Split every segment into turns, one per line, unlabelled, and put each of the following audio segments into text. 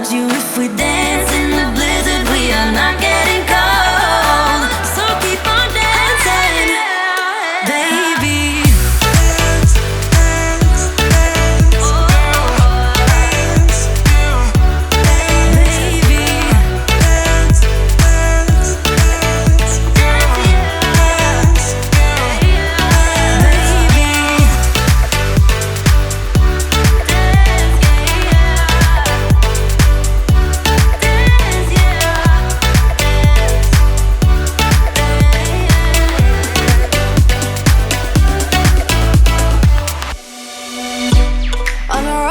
want you. If we dance in the blizzard, we are not getting cold. So keep on dancing, baby.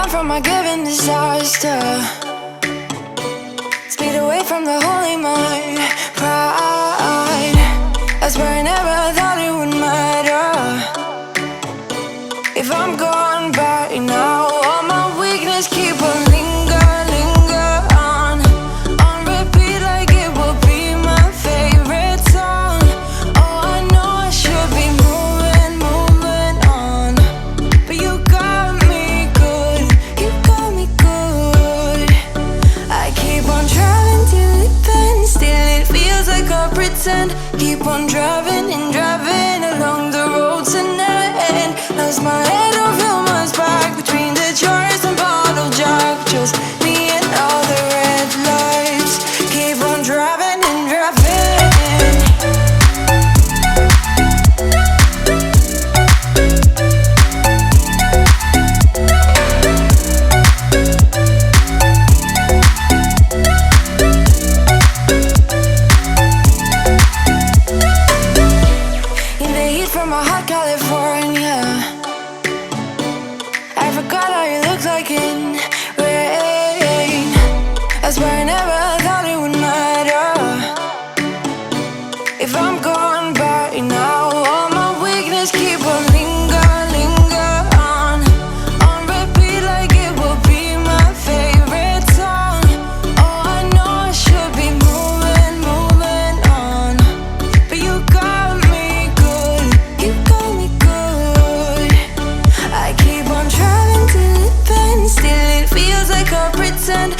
From my given disaster, speed away from the holy mind, pride. I swear I never thought it would matter if I'm gone by now. All my weakness keep on linger on repeat like it will be my favorite song. Oh, I know I should be moving on, but you got me good. You got me good. I keep on driving till it bends, still it feels like I pretend. Keep on driving and driving along the road tonight. Lost my head over my back between the jars and bottle jack. Just me and all the red lights. Keep on driving and driving. From a hot California, I forgot how you look like in rain. I swear I never thought it would matter if I'm gone by now. All my weakness keep on linger on repeat like it will be my favorite song. Oh, I know I should be moving on, but you got me good. You got me good. I keep on driving till it bends, still it feels like I pretend.